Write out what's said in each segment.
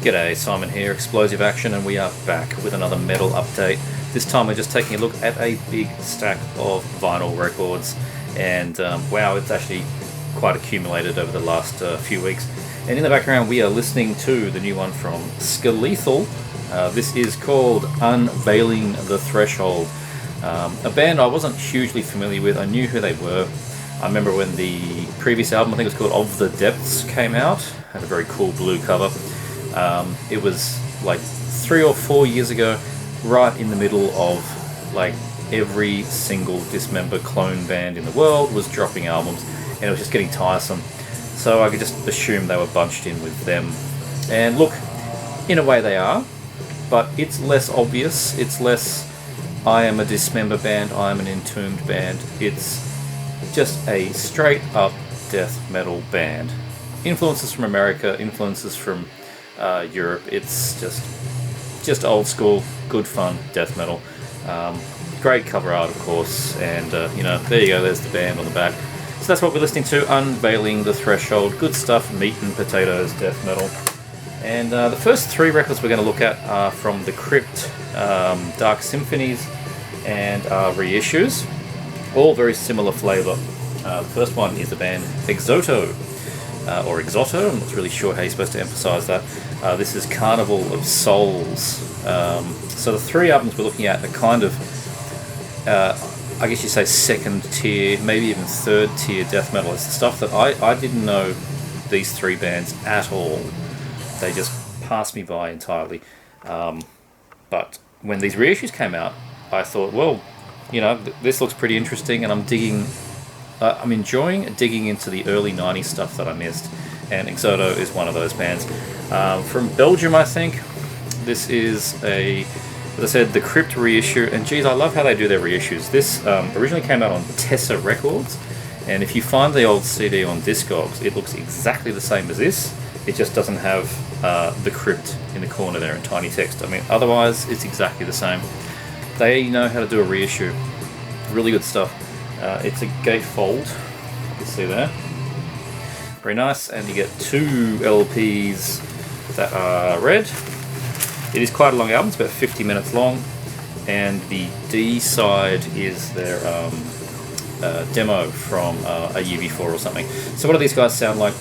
G'day, Simon here, Explosive Action, and we are back with another metal update. This time we're just taking a look at a big stack of vinyl records, and wow, it's actually quite accumulated over the last few weeks. And in the background we are listening to the new one from Skalethal. This is called Unveiling the Threshold. A band I wasn't hugely familiar with. I knew who they were. I remember when the previous album, I think it was called Of the Depths, came out. Had a very cool blue cover. It was like 3 or 4 years ago, right in the middle of like every single Dismember clone band in the world was dropping albums, and it was just getting tiresome. So I could just assume they were bunched in with them. And look, in a way they are, but it's less obvious. It's less, I am a Dismember band, I am an Entombed band. It's just a straight up death metal band. Influences from America, influences from Europe. It's just old school, good fun death metal. Great cover art, of course, and there you go, there's the band on the back. So that's what we're listening to, Unveiling the Threshold. Good stuff, meat and potatoes death metal. And the first 3 records we're going to look at are from the Crypt, Dark Symphonies, and reissues. All very similar flavour. The first one is the band Exoto, or Exoto, I'm not really sure how you're supposed to emphasise that. This is Carnival of Souls. So the 3 albums we're looking at are kind of, I guess you say second tier, maybe even third tier death metal. It's the stuff that I didn't know these 3 bands at all. They just passed me by entirely. But when these reissues came out, I thought, well, this looks pretty interesting, and I'm enjoying digging into the early 90s stuff that I missed, and Exoto is one of those bands. From Belgium, I think. This is as I said, the Crypt reissue, and geez, I love how they do their reissues. This originally came out on Tessa Records, and if you find the old CD on Discogs, it looks exactly the same as this. It just doesn't have the Crypt in the corner there in tiny text. I mean, otherwise, it's exactly the same. They know how to do a reissue. Really good stuff. It's a gatefold, you can see there. Very nice, and you get 2 LPs that are red. It is quite a long album, it's about 50 minutes long, and the D side is their demo from a year before or something. So what do these guys sound like?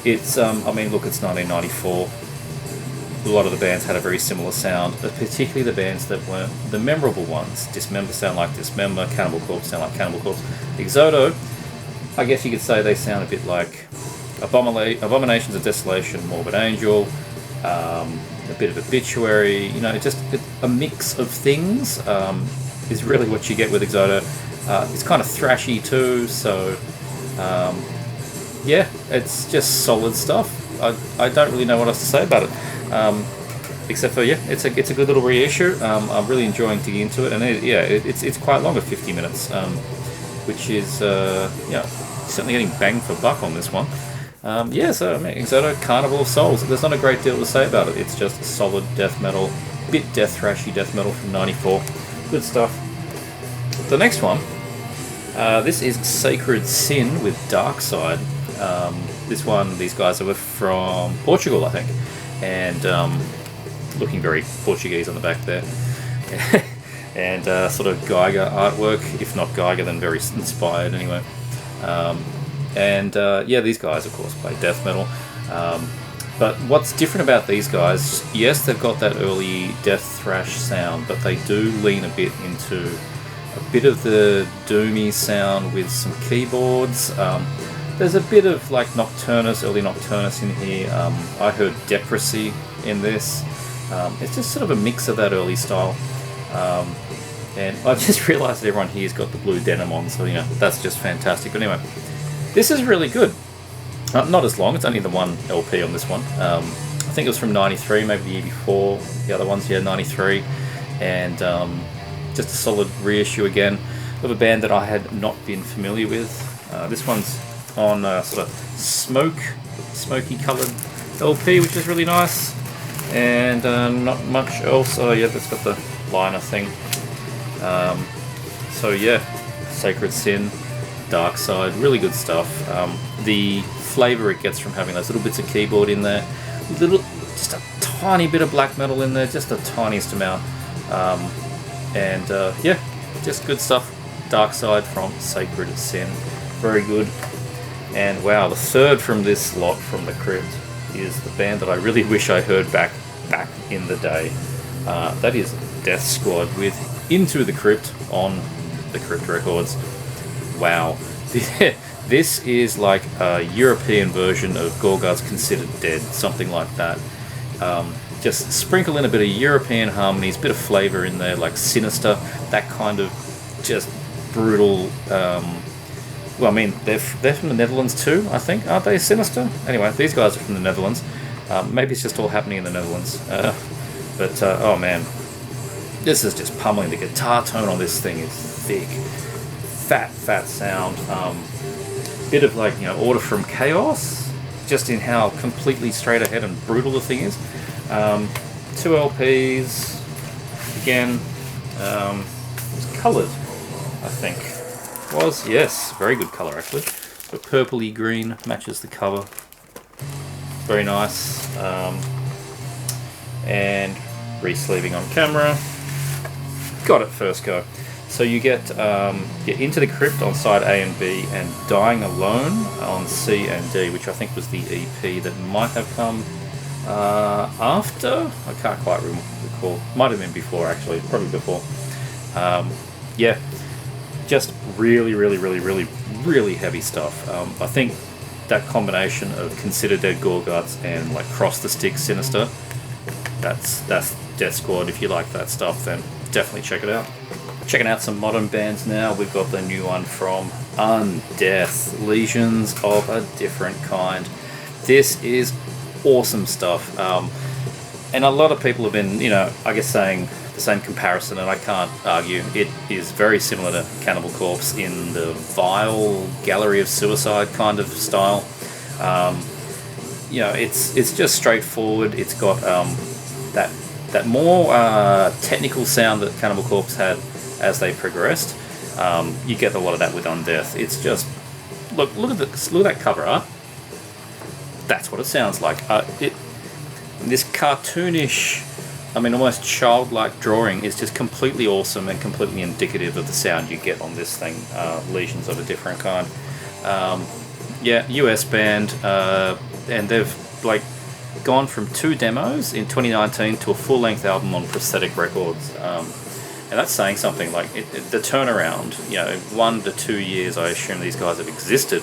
It's, look, it's 1994. A lot of the bands had a very similar sound, but particularly the bands that weren't the memorable ones. Dismember sound like Dismember, Cannibal Corpse sound like Cannibal Corpse. Exoto, I guess you could say they sound a bit like Abominations of Desolation, Morbid Angel, a bit of Obituary, just a mix of things is really what you get with Exoto. It's kind of thrashy too, so yeah, it's just solid stuff. I don't really know what else to say about it, except for, yeah, it's a good little reissue. I'm really enjoying digging into it, and it's quite long at 50 minutes, which is certainly getting bang for buck on this one. Exoto, Carnival of Souls. There's not a great deal to say about it. It's just solid death metal, bit death thrashy death metal from '94. Good stuff. The next one, this is Sacred Sin with Dark Side. These guys are from Portugal, I think, and looking very Portuguese on the back there, and sort of Geiger artwork, if not Geiger, then very inspired anyway. These guys, of course, play death metal. But what's different about these guys, yes, they've got that early death thrash sound, but they do lean a bit into a bit of the doomy sound with some keyboards. There's a bit of like Nocturnus, early Nocturnus in here. I heard Depressy in this. It's just sort of a mix of that early style. And I just realised that everyone here's got the blue denim on, so that's just fantastic. But anyway, this is really good. Not as long, it's only the 1 LP on this one. I think it was from 93, maybe the year before. The other ones, 93. And just a solid reissue again of a band that I had not been familiar with. This one's on sort of smoky coloured LP, which is really nice. And not much else. Oh yeah, that's got the liner thing. Sacred Sin, Dark Side, really good stuff. The flavour it gets from having those little bits of keyboard in there, just a tiny bit of black metal in there, just the tiniest amount. Yeah, just good stuff. Dark Side from Sacred Sin, very good. And wow, the third from this lot from the Crypt is the band that I really wish I heard back in the day. That is Death Squad with Into the Crypt on the Crypt Records. Wow. This is like a European version of Gorguts Considered Dead, something like that. Just sprinkle in a bit of European harmonies, bit of flavour in there, like Sinister, that kind of just brutal. Well, I mean, they're from the Netherlands too, I think, aren't they? Sinister. Anyway, these guys are from the Netherlands. Maybe it's just all happening in the Netherlands. Oh man, this is just pummeling. The guitar tone on this thing is thick, fat sound. Bit of like, Order from Chaos, just in how completely straight ahead and brutal the thing is. 2 LPs, again, it's coloured, I think. Yes, very good colour actually. The purpley green matches the cover. Very nice. And re-sleeving on camera. Got it first go. So you get Into the Crypt on side A and B, and Dying Alone on C and D, which I think was the EP that might have come after. I can't quite recall. Might have been before actually, probably before. Yeah, just really heavy stuff. I think that combination of Consider Dead Gorguts and like Cross the Stick Sinister, that's Death Squad. If you like that stuff, then definitely check it out. Checking out some modern bands now. We've got the new one from Undeath, Lesions of a Different Kind. This is awesome stuff. And a lot of people have been, I guess saying the same comparison, and I can't argue. It is very similar to Cannibal Corpse in the vile Gallery of Suicide kind of style. It's just straightforward. It's got that more technical sound that Cannibal Corpse had as they progressed. You get a lot of that with Undeath. It's just look at that cover art. That's what it sounds like. This cartoonish, almost childlike drawing is just completely awesome and completely indicative of the sound you get on this thing. Lesions of a Different Kind. US band, and they've gone from 2 demos in 2019 to a full-length album on Prosthetic Records. And that's saying something. The turnaround, 1 to 2 years, I assume these guys have existed.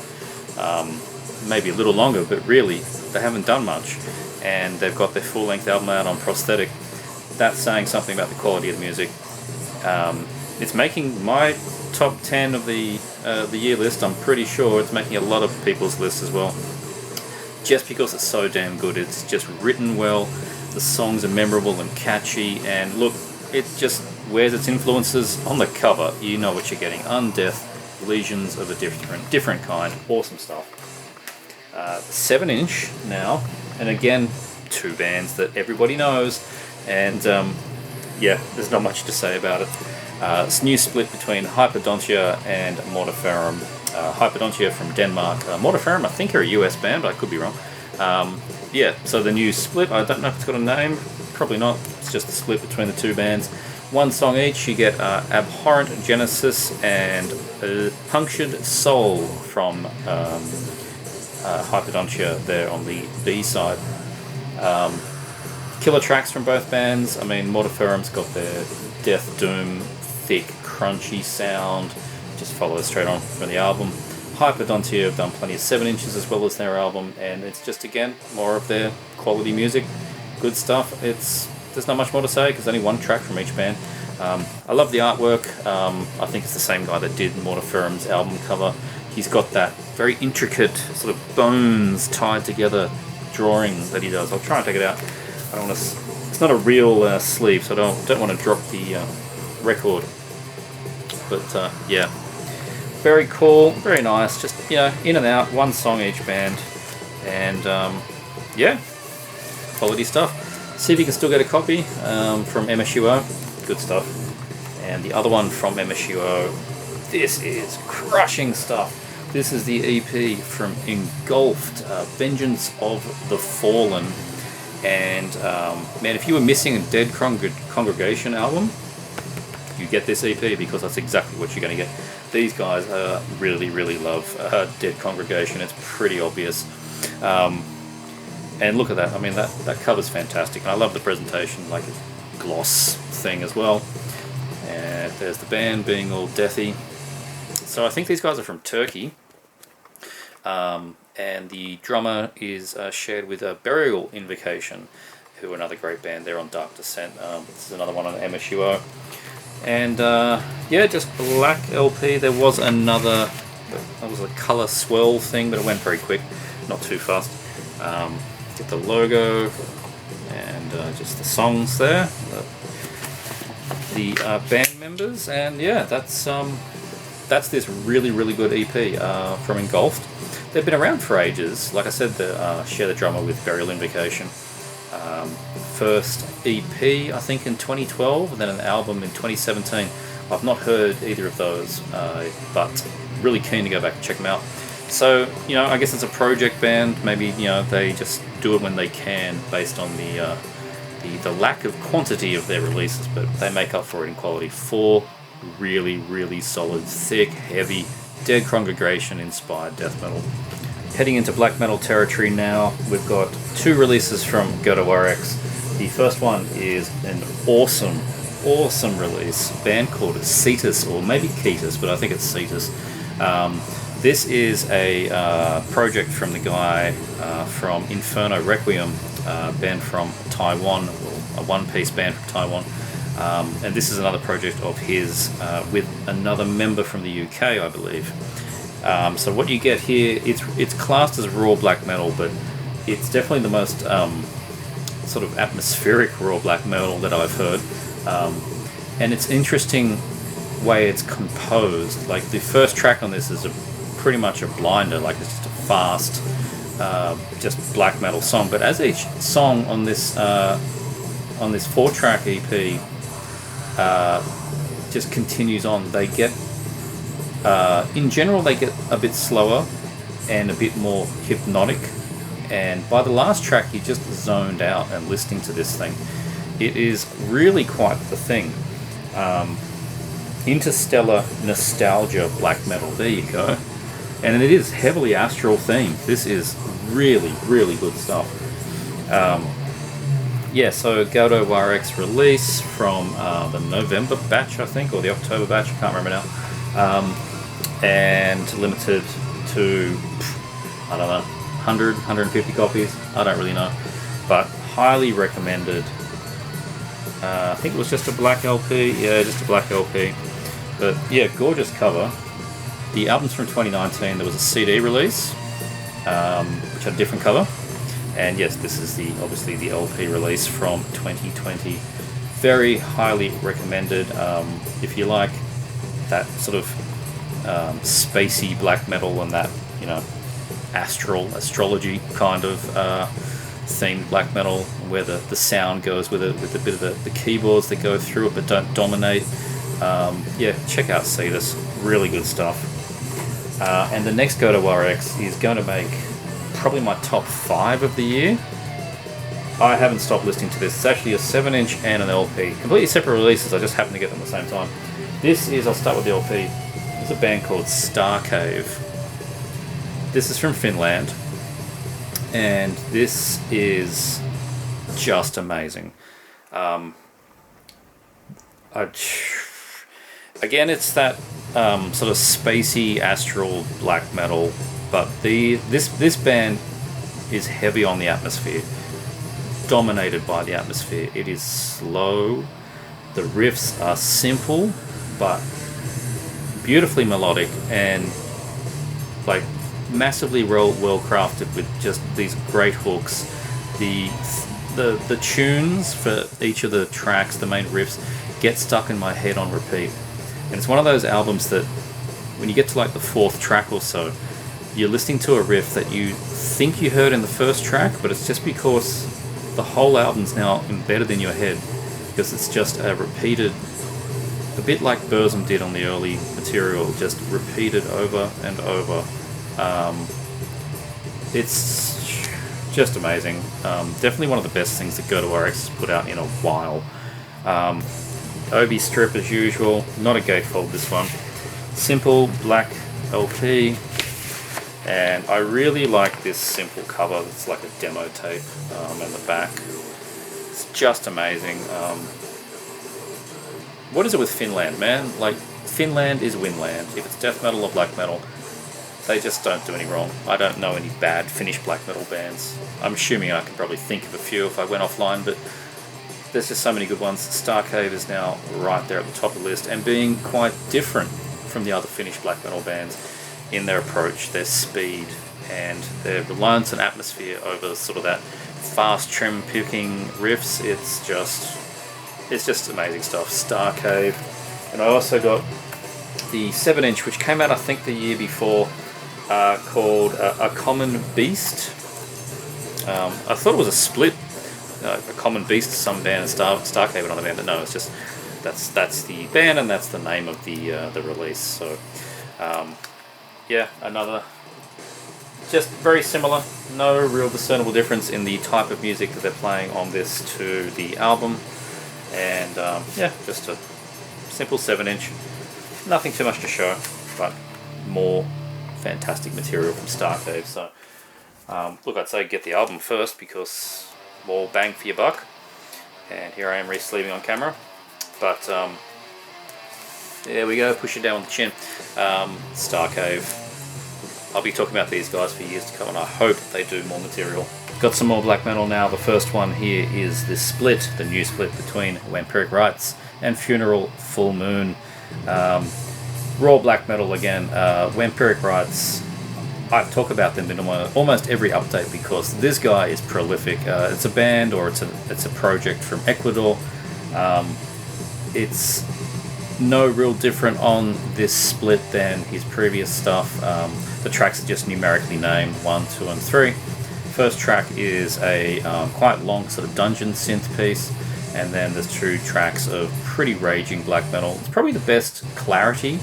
Maybe a little longer, but really, they haven't done much. And they've got their full-length album out on Prosthetic. That's saying something about the quality of the music. It's making my top 10 of the year list. I'm pretty sure it's making a lot of people's lists as well. Just because it's so damn good. It's just written well. The songs are memorable and catchy. And look, it just wears its influences on the cover. You know what you're getting. Undeath, Lesions of a Different Kind. Awesome stuff. 7-inch now. And again, 2 bands that everybody knows. And there's not much to say about it. It's a new split between Hyperdontia and Mortiferum. Hyperdontia from Denmark. Mortiferum, I think, are a US band, but I could be wrong. So the new split, I don't know if it's got a name. Probably not. It's just a split between the 2 bands. 1 song each. You get Abhorrent Genesis and Punctured Soul from Hyperdontia there on the B side. Killer tracks from both bands. Mortiferum's got their death doom, thick, crunchy sound. Just follows straight on from the album. Hyperdontia have done plenty of 7 inches as well as their album, and it's just, again, more of their quality music. Good stuff. There's not much more to say because only 1 track from each band. I love the artwork. I think it's the same guy that did Mortiferum's album cover. He's got that very intricate sort of bones tied together drawing that he does. I'll try and take it out. I don't want to. It's not a real sleeve, so I don't want to drop the record. But very cool, very nice. Just in and out, 1 song each band, and quality stuff. See if you can still get a copy from MSUO. Good stuff. And the other one from MSUO. This is crushing stuff. This is the EP from Engulfed, Vengeance of the Fallen. And man, if you were missing a Dead Congregation album, you get this EP, because that's exactly what you're going to get. These guys really love Dead Congregation. It's pretty obvious. And look at that. I mean, that cover's fantastic. And I love the presentation, like a gloss thing as well. And there's the band being all deathy. So I think these guys are from Turkey. And the drummer is shared with Burial Invocation, who are another great band. They're on Dark Descent. This is another one on MSUO. And yeah, just black LP. There was another, that was a colour swirl thing, but it went very quick, not too fast. Get the logo and just the songs there, the band members, and yeah, that's this really good EP from Engulfed. They've been around for ages. Like I said, they share the drummer with Burial Invocation. First EP, I think, in 2012, and then an album in 2017. I've not heard either of those, but really keen to go back and check them out. So, you know, I guess it's a project band. Maybe, you know, they just do it when they can, based on the lack of quantity of their releases, but they make up for it in quality. 4 really solid, thick, heavy, Dead Congregation inspired death metal. Heading into black metal territory now, we've got 2 releases from Exoto RX. The first one is an awesome release, a band called Cetus, or maybe Ketus, but I think it's Cetus. This is a project from the guy from Inferno Requiem, band from Taiwan, a one-piece band from Taiwan. And this is another project of his with another member from the UK, I believe. So what you get here, it's classed as raw black metal, but it's definitely the most sort of atmospheric raw black metal that I've heard. And it's interesting way it's composed. Like the first track on this is pretty much a blinder, like it's just a fast, just black metal song. But as each song on this 4-track EP just continues on, they get, in general, they get a bit slower and a bit more hypnotic. And by the last track, you're just zoned out and listening to this thing. It is really quite the thing. Interstellar nostalgia black metal. There you go. And it is heavily astral themed. This is really good stuff. Yeah, so Exoto RX release from the November batch, I think, or the October batch, I can't remember now. And limited to, I don't know, 100, 150 copies. I don't really know. But highly recommended. I think it was just a black LP. Yeah, just a black LP. But yeah, gorgeous cover. The album's from 2019. There was a CD release, which had a different cover. And yes, this is obviously the LP release from 2020. Very highly recommended. If you like that sort of spacey black metal and that, you know, astrology kind of themed black metal, where the sound goes with it, with a bit of the keyboards that go through it but don't dominate. Yeah, check out Cetus. Really good stuff. And the next Exoto RX is going to make probably my top 5 of the year. I haven't stopped listening to this. It's actually a 7-inch and an LP. Completely separate releases, I just happened to get them at the same time. I'll start with the LP. There's a band called Star Cave. This is from Finland. And this is just amazing. Again, it's that sort of spacey astral black metal, but this band is heavy on the atmosphere, dominated by the atmosphere. It is slow. The riffs are simple but beautifully melodic and like massively well crafted, with just these great hooks. The tunes for each of the tracks, the main riffs, get stuck in my head on repeat. And it's one of those albums that when you get to like the 4th track or so, you're listening to a riff that you think you heard in the first track, but it's just because the whole album's now embedded in your head, because it's just a repeated, a bit like Burzum did on the early material, just repeated over and over. It's just amazing. Definitely one of the best things that GoToRx has put out in a while. Obi strip as usual, not a gatefold this one. Simple black LP, and I really like this simple cover. It's like a demo tape in the back. It's just amazing. What is it with Finland, man? Like, Finland is Winland. If it's death metal or black metal, they just don't do any wrong. I don't know any bad Finnish black metal bands. I'm assuming I could probably think of a few if I went offline, but there's just so many good ones. Starcave is now right there at the top of the list, and being quite different from the other Finnish black metal bands in their approach, their speed, and their reliance on atmosphere over sort of that fast trim picking riffs. It's just amazing stuff. Starcave. And I also got the 7-inch, which came out I think the year before, called A Common Beast. I thought it was a split, A Common Beast, some band, and Starcave another band, but no, it's just that's the band and that's the name of the release. So yeah, another, just very similar. No real discernible difference in the type of music that they're playing on this to the album, and yeah, just a simple 7-inch. Nothing too much to show, but more fantastic material from Starcave. So look, I'd say get the album first because more bang for your buck. And here I am re-sleeving on camera, but there we go, push it down with the chin. Starcave, I'll be talking about these guys for years to come, and I hope they do more material. Got some more black metal now. The first one here is this split, the new split between Empiric Rites and Funeral Full Moon. Raw black metal again. Empiric Rites, I talk about them in almost every update because this guy is prolific. It's a band, or it's a project from Ecuador. It's no real different on this split than his previous stuff. The tracks are just numerically named 1, 2, and 3. First track is a quite long sort of dungeon synth piece, and then there's 2 tracks of pretty raging black metal. It's probably the best clarity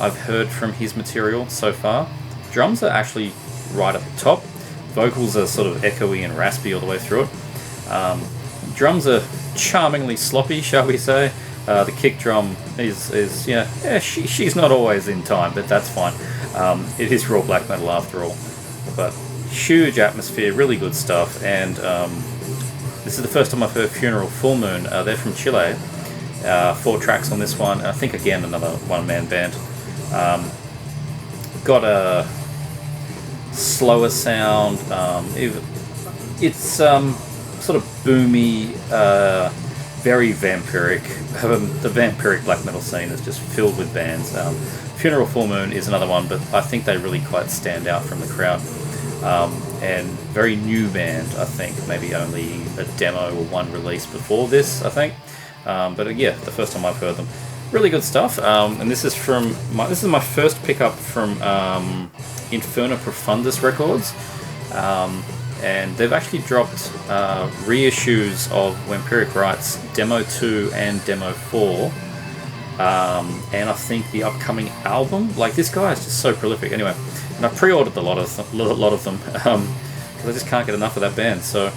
I've heard from his material so far. Drums are actually right at the top. Vocals are sort of echoey and raspy all the way through it. Drums are charmingly sloppy, shall we say. The kick drum is yeah, she's not always in time, but that's fine. It is raw black metal after all. But huge atmosphere, really good stuff, and this is the first time I've heard Funeral Full Moon. They're from Chile. 4 tracks on this one. I think again another one-man band. Got a slower sound. It's sort of boomy, very vampiric. The vampiric black metal scene is just filled with bands. Funeral Full Moon is another one, but I think they really quite stand out from the crowd. And very new band, I think. Maybe only a demo or 1 release before this, I think. But yeah, the first time I've heard them. Really good stuff. And this is my first pickup from Inferno Profundus Records. And they've actually dropped reissues of Empiric Rites Demo 2 and Demo 4. And I think the upcoming album. Like, this guy is just so prolific. Anyway, and I pre-ordered a lot of them because I just can't get enough of that band. So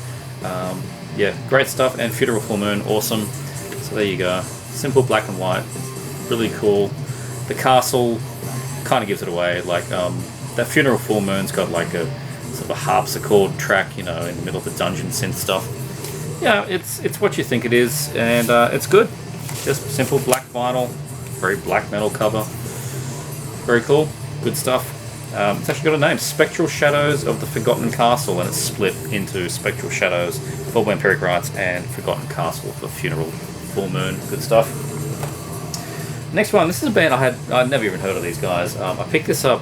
yeah, great stuff. And Funeral Full Moon, awesome. So there you go. Simple black and white, really cool. The castle kind of gives it away. Like that Funeral Full Moon's got like a sort of a harpsichord track, you know, in the middle of the dungeon synth stuff. Yeah, it's what you think it is, and it's good. Just simple black vinyl, very black metal cover. Very cool, good stuff. It's actually got a name, Spectral Shadows of the Forgotten Castle, and it's split into Spectral Shadows for Empiric Rites and Forgotten Castle for Funeral Full Moon. Good stuff. Next one, this is a band I'd never even heard of these guys. I picked this up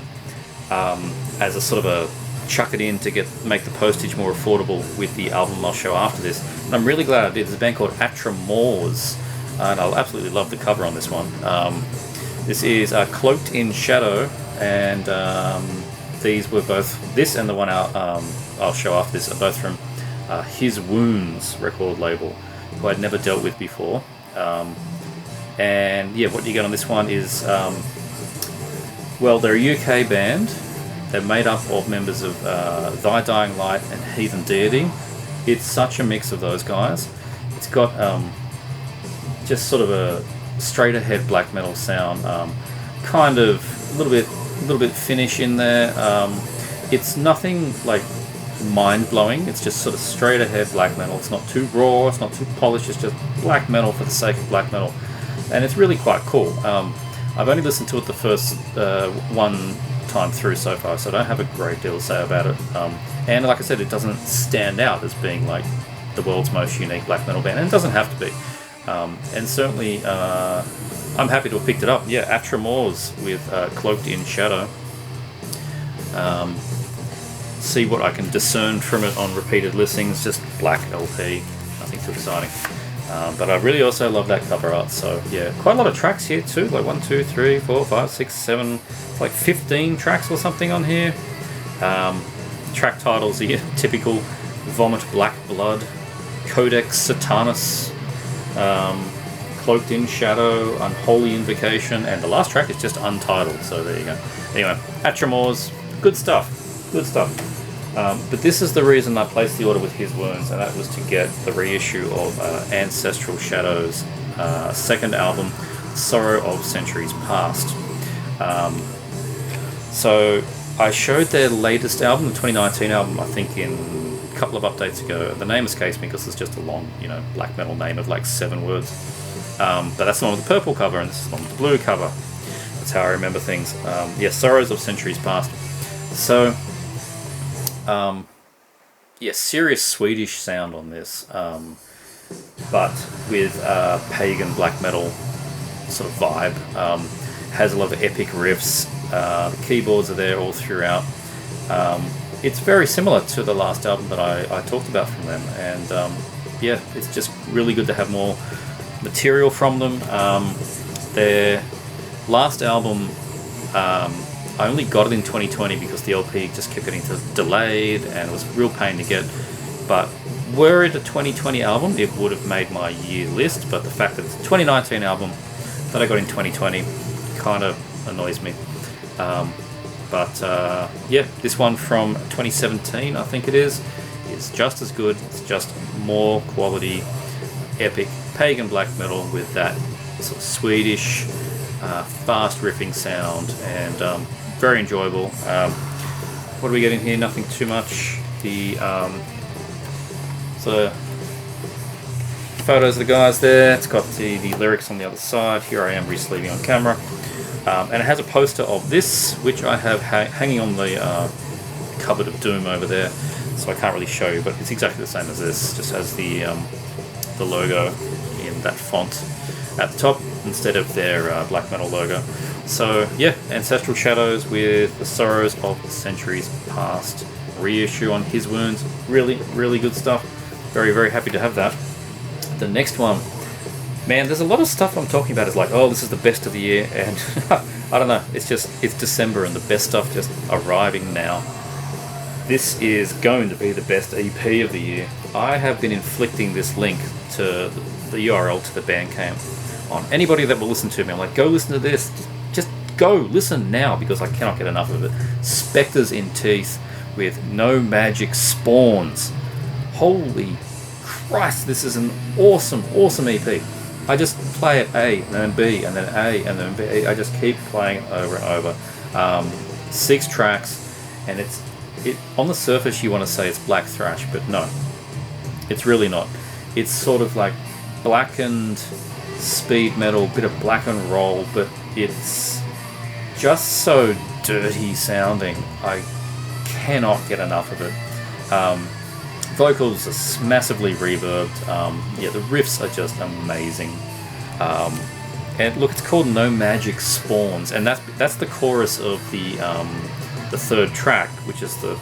as a sort of a chuck it in to make the postage more affordable with the album I'll show after this. And I'm really glad I did. There's a band called Atramors, and I'll absolutely love the cover on this one. This is Cloaked in Shadow, and these were both, this and the one I'll show after this, are both from His Wounds record label, who I'd never dealt with before. And yeah, what you get on this one is, well, they're a UK band, They're made up of members of Thy Dying Light and Heathen Deity. It's such a mix of those guys. It's got just sort of a straight ahead black metal sound, kind of a little bit Finnish in there. It's nothing like mind blowing. It's just sort of straight ahead black metal. It's not too raw. It's not too polished. It's just black metal for the sake of black metal, and it's really quite cool. I've only listened to it the first one time through so far, so I don't have a great deal to say about it. And like I said, it doesn't stand out as being like the world's most unique black metal band, and it doesn't have to be. And certainly, I'm happy to have picked it up. Yeah, Atramors with Cloaked in Shadow. See what I can discern from it on repeated listings. Just black LP, nothing too exciting. But I really also love that cover art. So yeah, quite a lot of tracks here too. Like 1, 2, 3, 4, 5, 6, 7, like 15 tracks or something on here. Track titles are typical: Vomit Black Blood, Codex Satanus, Cloaked in Shadow, Unholy Invocation, and the last track is just untitled. So there you go. Anyway, Atramors, good stuff. Good stuff. But this is the reason I placed the order with His Wounds, and that was to get the reissue of Ancestral Shadows' second album, Sorrow of Centuries Past. So I showed their latest album, the 2019 album, I think in a couple of updates ago. The name escapes me because it's just a long, black metal name of like 7 words. But that's the one with the purple cover, and this is the one with the blue cover. That's how I remember things. Sorrows of Centuries Past. So, serious Swedish sound on this, but with pagan black metal sort of vibe. Has a lot of epic riffs. The keyboards are there all throughout. It's very similar to the last album that I talked about from them, and it's just really good to have more material from them. Their last album, I only got it in 2020 because the LP just kept getting delayed and it was a real pain to get. But were it a 2020 album, it would have made my year list. But the fact that it's a 2019 album that I got in 2020 kind of annoys me. This one from 2017, I think it is just as good. It's just more quality, epic pagan black metal with that sort of Swedish, fast riffing sound, and very enjoyable. What do we get in here? Nothing too much. The photos of the guys there. It's got the lyrics on the other side. Here I am re-sleeving on camera. And it has a poster of this, which I have hanging on the cupboard of doom over there, so I can't really show you, but it's exactly the same as this. Just has the logo in that font at the top instead of their black metal logo. So yeah, Ancestral Shadows with the Sorrows of the Centuries Past reissue on His Wounds. Really, really good stuff. Very, very happy to have that. The next one, man, there's a lot of stuff I'm talking about. It's like, oh, this is the best of the year, and I don't know. It's December, and the best stuff just arriving now. This is going to be the best EP of the year. I have been inflicting this link to the URL to the Bandcamp on anybody that will listen to me. I'm like, go listen to this. Just go listen now, because I cannot get enough of it. Specters in Teeth with No Magic Spawns. Holy Christ, this is an awesome, awesome EP. I just play it A, and then B, and then A, and then B. I just keep playing it over and over. 6 tracks, and it on the surface you want to say it's black thrash, but no, it's really not. It's sort of like blackened speed metal, bit of black and roll, but it's just so dirty sounding. I cannot get enough of it. Vocals are massively reverbed. The riffs are just amazing. And look, it's called No Magic Spawns, and that's the chorus of the third track, which is the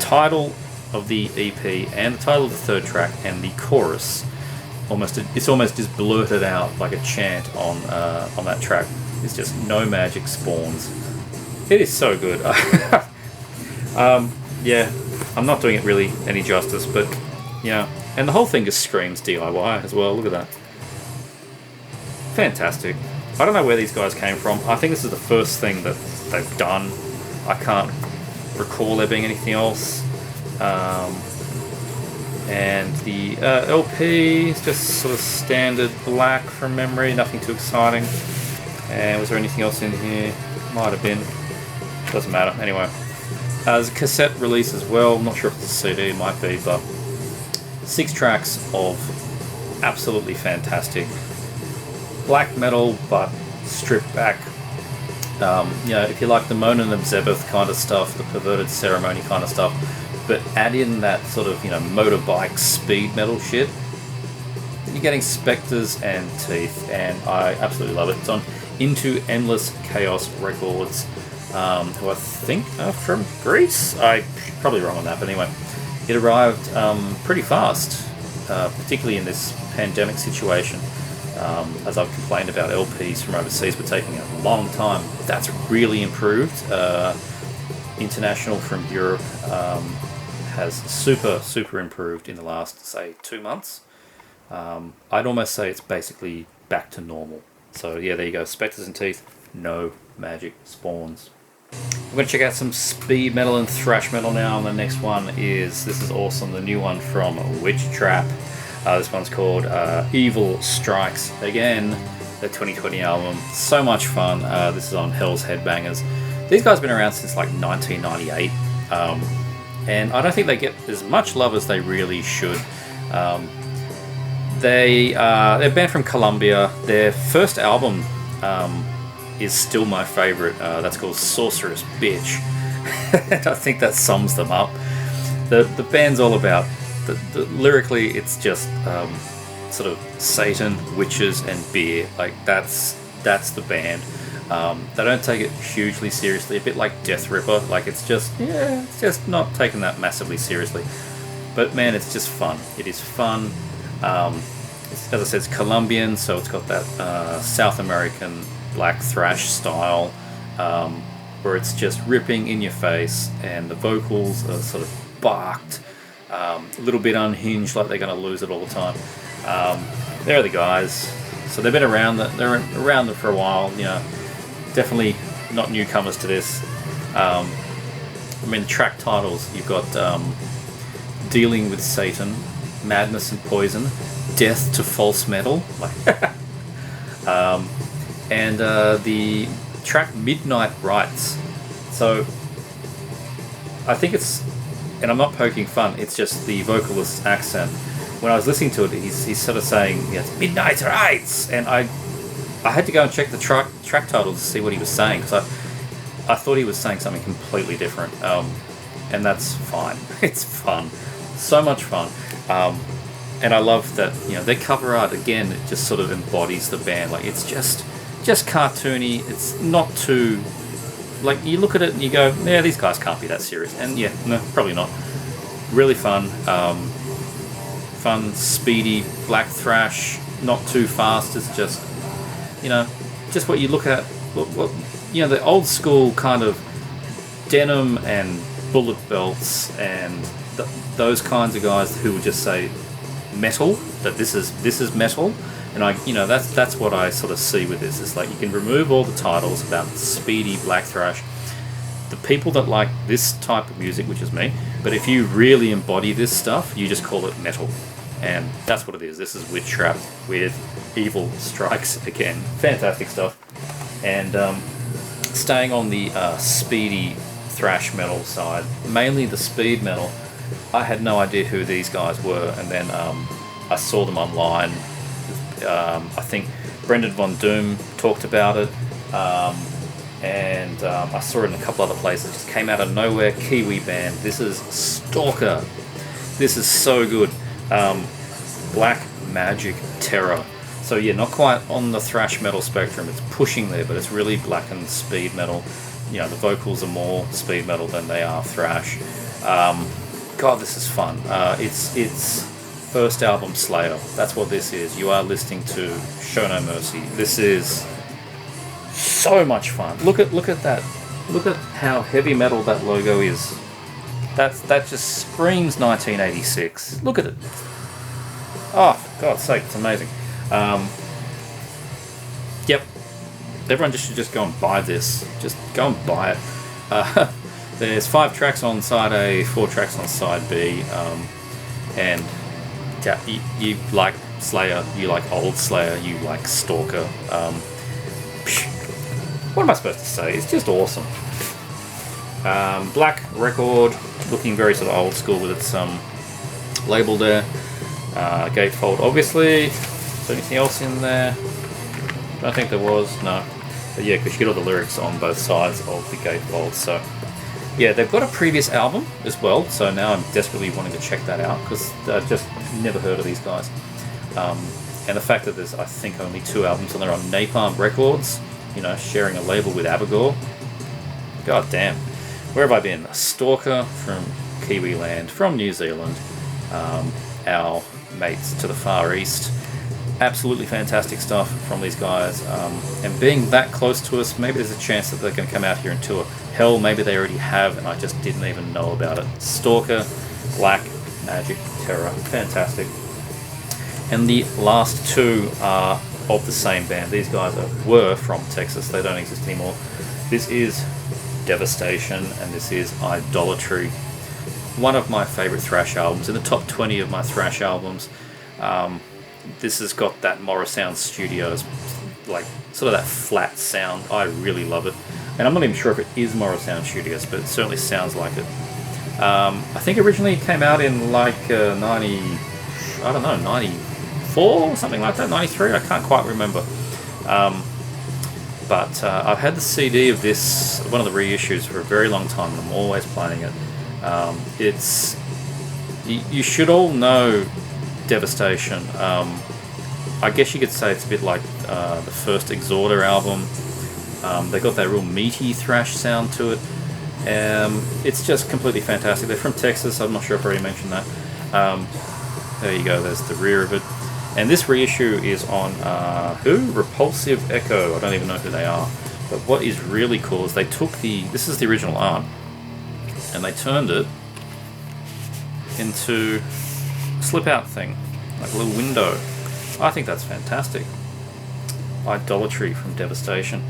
title of the EP and the title of the third track, and the chorus. It's almost just blurted out like a chant on that track. It's just No Magic Spawns. It is so good. I'm not doing it really any justice, but yeah. And the whole thing just screams DIY as well. Look at that. Fantastic. I don't know where these guys came from. I think this is the first thing that they've done. I can't recall there being anything else. And the LP is just sort of standard black from memory, nothing too exciting. And was there anything else in here? Might have been. Doesn't matter. Anyway, there's a cassette release as well. I'm not sure if it's a CD, it might be, but 6 tracks of absolutely fantastic black metal, but stripped back. If you like the Monin and Zebeth kind of stuff, the Perverted Ceremony kind of stuff, but add in that sort of, motorbike speed metal shit, you're getting Specters and Teeth, and I absolutely love it. It's on Into Endless Chaos Records, who I think are from Greece. I'm probably wrong on that, but anyway, it arrived pretty fast, particularly in this pandemic situation. As I've complained about, LPs from overseas were taking a long time. That's really improved. International from Europe has super improved in the last, say, 2 months. I'd almost say it's basically back to normal. So yeah, there you go. Specters and Teeth, no magic spawns. We're going to check out some speed metal and thrash metal now, and the next one this is awesome, the new one from Witch Trap. This one's called Evil Strikes Again, the 2020 album. So much fun. This is on Hell's Headbangers. These guys have been around since like 1998, and I don't think they get as much love as they really should. They're a band from Colombia. Their first album is still my favorite. That's called Sorceress Bitch. I think that sums them up. The band's all about lyrically, it's just sort of Satan, witches, and beer. Like that's the band. They don't take it hugely seriously. A bit like Death Ripper. Like it's just not taking that massively seriously. But man, it's just fun. It is fun. As I said, it's Colombian, so it's got that South American black thrash style, where it's just ripping in your face, and the vocals are sort of barked, a little bit unhinged, like they're going to lose it all the time. There are the guys. So they've been around. They're around for a while. Definitely not newcomers to this. The track titles, you've got Dealing with Satan, Madness and Poison, Death to False Metal, and the track Midnight Rites. So I think it's, and I'm not poking fun, it's just the vocalist's accent. When I was listening to it, he's sort of saying, it's Midnight Rites, and I had to go and check the track titles to see what he was saying, because I thought he was saying something completely different, and that's fine. It's fun. So much fun. And I love that, their cover art, again, it just sort of embodies the band. Like, it's just cartoony. It's not too, like, you look at it and you go, yeah, these guys can't be that serious. And yeah, no, probably not. Really fun. Fun, speedy, black thrash, not too fast. It's just, just what you look at, the old school kind of denim and bullet belts and those kinds of guys who would just say metal, that this is metal, and that's what I sort of see with this. It's like you can remove all the titles about speedy black thrash, the people that like this type of music, which is me, but if you really embody this stuff, you just call it metal, and that's what it is. This is Witch Trap with Evil Strikes Again. Fantastic stuff. And staying on the speedy thrash metal side, mainly the speed metal, I had no idea who these guys were, and then I saw them online. I think Brendan Von Doom talked about it, and I saw it in a couple other places. It just came out of nowhere. Kiwi band. This is Stalker. This is so good. Black Magic Terror. So yeah, not quite on the thrash metal spectrum. It's pushing there, but it's really black and speed metal. The vocals are more speed metal than they are thrash. God, this is fun. It's first album Slayer. That's what this is. You are listening to Show No Mercy. This is so much fun. Look at that. Look at how heavy metal that logo is. That just screams 1986. Look at it. Oh, for God's sake, it's amazing. Yep. Everyone should just go and buy this. Just go and buy it. There's 5 tracks on side A, 4 tracks on side B, and yeah, you like Slayer, you like old Slayer, you like Stalker. What am I supposed to say? It's just awesome. Black record, looking very sort of old school with its label there. Gatefold, obviously. Is there anything else in there? I don't think there was, no. But yeah, because you get all the lyrics on both sides of the gatefold. So yeah, they've got a previous album as well, so now I'm desperately wanting to check that out because I've just never heard of these guys. And the fact that there's, I think, only 2 albums and they're on Napalm Records, you know, sharing a label with Abigor. God damn. Where have I been? Stalker from Kiwi Land, from New Zealand. Our mates to the Far East. Absolutely fantastic stuff from these guys. And being that close to us, maybe there's a chance that they're going to come out here and tour. Hell, maybe they already have and I just didn't even know about it. Stalker, Black, Magic, Terror. Fantastic. And the last 2 are of the same band. These guys were from Texas. They don't exist anymore. This is Devastation and this is Idolatry. One of my favourite thrash albums, in the top 20 of my thrash albums. This has got that Morrisound Studios, like sort of that flat sound. I really love it. And I'm not even sure if it is Morrisound Studios, but it certainly sounds like it. I think originally it came out in like 94 or something like that, 93, I can't quite remember. But I've had the CD of this, one of the reissues, for a very long time and I'm always playing it. You should all know Devastation. I guess you could say it's a bit like the first Exoto album. They got that real meaty thrash sound to it. It's just completely fantastic. They're from Texas, I'm not sure if I already mentioned that. There you go, there's the rear of it. And this reissue is on, Repulsive Echo. I don't even know who they are. But what is really cool is they took this is the original art, and they turned it into a slip-out thing, like a little window. I think that's fantastic. Idolatry from Devastation.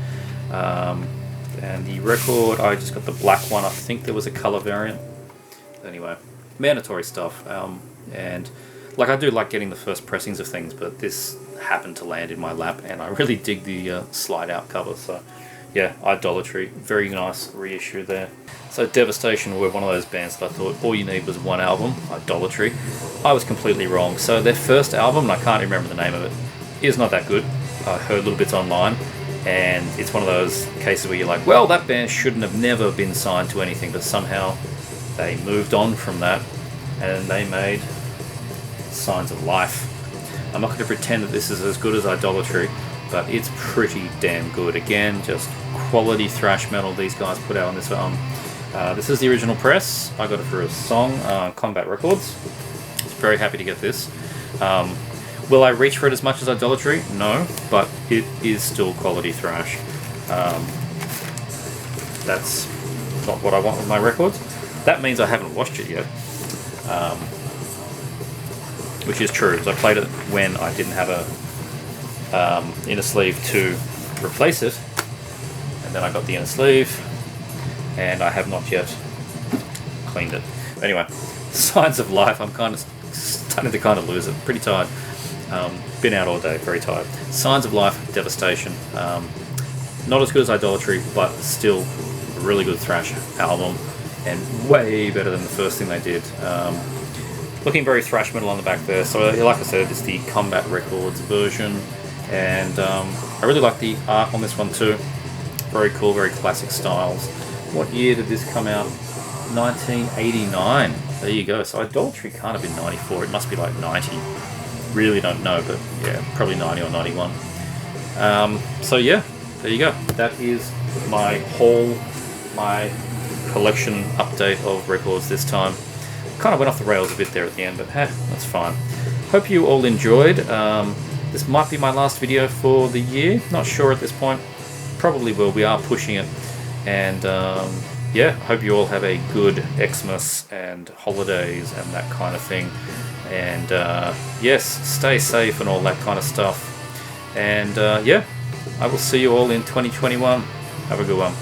And the record, I just got the black one. I think there was a colour variant. Anyway, mandatory stuff. And like, I do like getting the first pressings of things, but this happened to land in my lap, and I really dig the slide-out cover. So yeah, Idolatry, very nice reissue there. So Devastation were one of those bands that I thought all you need was one album, Idolatry. I was completely wrong. So their first album, and I can't remember the name of it, is not that good. I heard little bits online, and it's one of those cases where you're like, well, that band shouldn't have never been signed to anything, but somehow they moved on from that, and they made Signs of Life. I'm not going to pretend that this is as good as Idolatry, but it's pretty damn good. Again, just quality thrash metal these guys put out on this album. This is the original press. I got it for a song, Combat Records. I was very happy to get this. Will I reach for it as much as Idolatry? No, but it is still quality thrash. That's not what I want with my records. That means I haven't watched it yet. Which is true, because I played it when I didn't have a inner sleeve to replace it, and then I got the inner sleeve, and I have not yet cleaned it. Anyway, Signs of Life, I'm kind of starting to lose it. Pretty tired. Been out all day, very tired. Signs of Life, Devastation. Not as good as Idolatry, but still a really good thrash album, and way better than the first thing they did. Looking very thrash metal on the back there. So like I said, it's the Combat Records version, and I really like the art on this one too. Very cool, very classic styles. What year did this come out? 1989. There you go. So Idolatry can't have been 94. It must be like 90. Really don't know, but yeah, probably 90 or 91. So yeah, there you go. That is my collection update of records this time. Kind of went off the rails a bit there at the end, but hey, that's fine. Hope you all enjoyed. This might be my last video for the year. Not sure at this point. Probably will. We are pushing it. And yeah, hope you all have a good Xmas and holidays and that kind of thing. And yes, stay safe and all that kind of stuff. And yeah, I will see you all in 2021. Have a good one.